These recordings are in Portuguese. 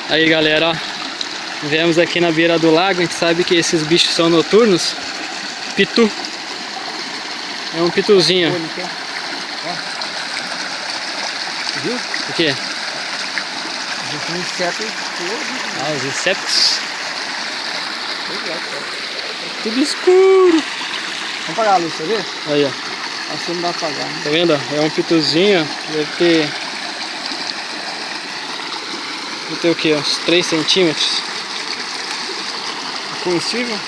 Aí galera, ó, viemos aqui na beira do lago. A gente sabe que esses bichos são noturnos. Pitu. É um pituzinho. Viu? O quê? Os insetos todos. Ah, os insetos. Tudo escuro. Vamos apagar a luz, tá vendo? Aí, ó. Assim não dá pra apagar, né? Tá vendo? É um pituzinho. Deve ter o quê? Uns 3 centímetros. Comestível?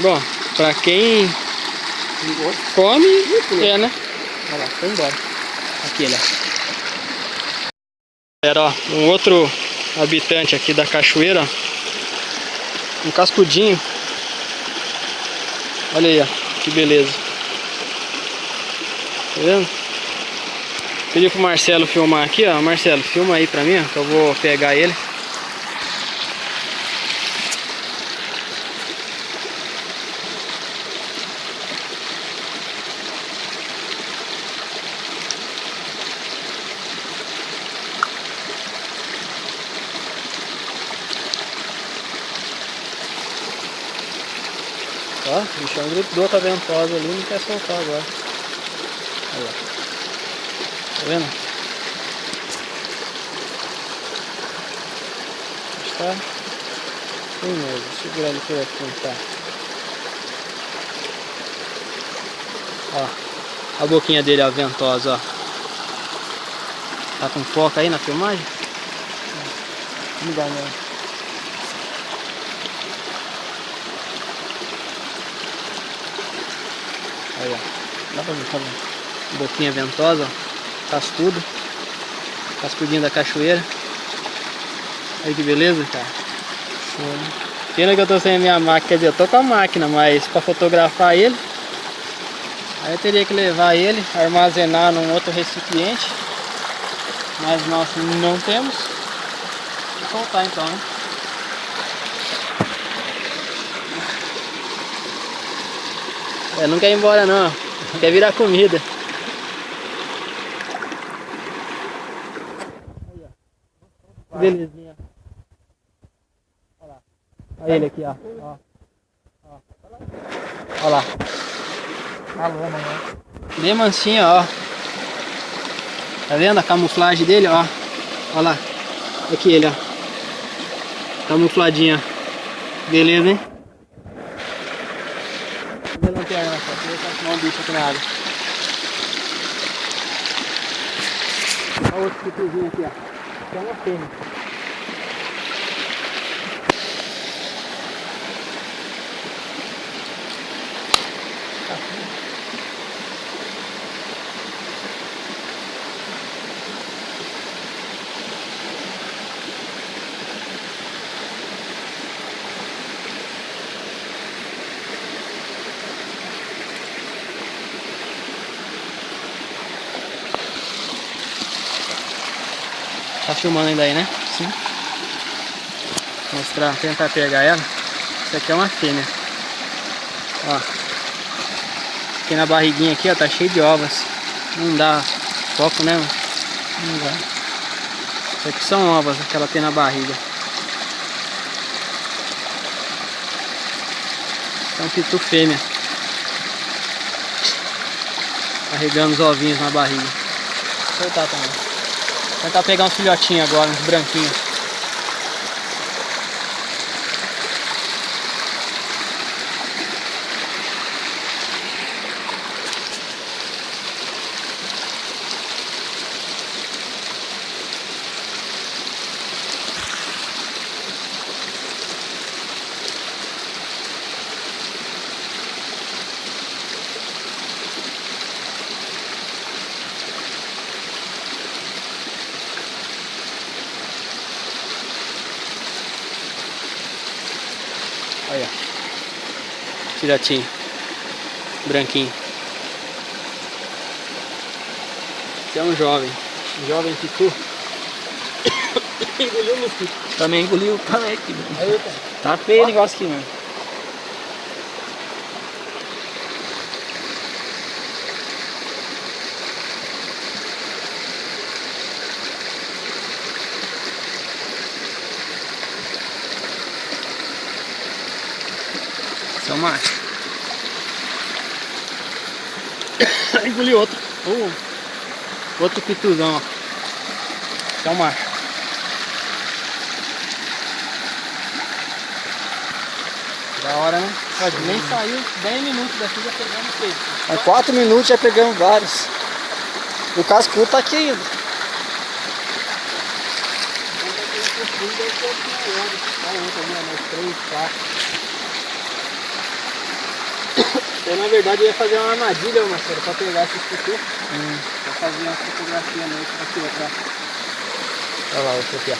Bom, pra quem come, é, né? Olha lá, foi embora. Aqui ele, ó. Galera, ó, um outro habitante aqui da cachoeira, ó. Um cascudinho. Olha aí, ó, que beleza. Tá vendo? Pedi pro Marcelo filmar aqui, ó. Marcelo, filma aí pra mim, ó, que eu vou pegar ele. Ó, o bichão grudou com a ventosa ali, não quer soltar agora. Olha lá. Tá vendo? Está firmeza. Segura ele por aqui, tá? Ó, a boquinha dele, a ventosa, ó. Tá com foco aí na filmagem? Não dá, não. Aí, ó. Dá pra ver, tá vendo? Boquinha ventosa, ó. Cascudo. Cascudinho da cachoeira. Olha que beleza, cara. Pena que eu tô sem a minha máquina, quer dizer, eu tô com a máquina, mas pra fotografar ele, aí eu teria que levar ele, armazenar num outro recipiente. Mas nós não temos. Vou soltar então, né? É, não quer ir embora não, quer virar comida. Belezinha. Olha lá. Olha ele aqui, ó. Olha lá. A lama, né? Bem mansinho, ó. Tá vendo a camuflagem dele, ó? Olha lá. Aqui ele, ó. Camufladinho, ó. Beleza, hein? Vou ver a lanterna, só. Deixa eu ver se um bicho aqui na água. Olha o outro pituzinho aqui, ó. Aqui é uma fêmea. Tá filmando ainda aí, né? Sim. Mostrar, tentar pegar ela. Isso aqui é uma fêmea. Ó. Aqui na barriguinha aqui, ó, tá cheio de ovas. Não dá foco, né, mano? Não dá. Isso aqui são ovas que ela tem na barriga. É um pitu fêmea. Carregando os ovinhos na barriga. Vou soltar também. Vou tentar pegar uns filhotinhos agora, uns branquinhos. Olha, filhotinho, branquinho. Esse é um jovem pitu. Engoliu o mosquito. Também engoliu, também aqui. Aí, cara. Tá feio o negócio aqui, mano. macho. Engoli outro. Outro pituzão, ó. Esse é o macho. Da hora, né? Pode, nem saiu 10 minutos daqui, já pegamos peixe. Em 4 minutos já pegamos vários. E o cascudo tá aqui ainda. Olha outro ali, ó, mais 3, 4. Eu, na verdade, ia fazer uma armadilha, Marcelo, pra pegar esses pitu. Vou fazer uma fotografia noite aqui atrás. Olha lá, outro aqui, ó.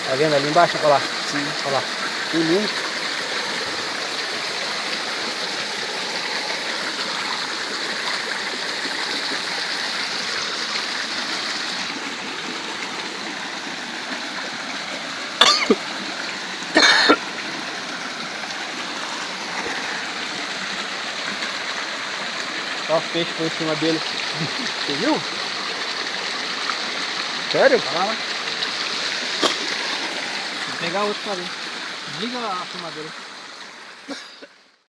Tá vendo ali embaixo? Olha lá. Sim. Olha lá. Tem muito. Olha os peixes por cima dele. Você viu? Sério? Olha lá. Vou pegar outro pra ver. Liga a filmadora.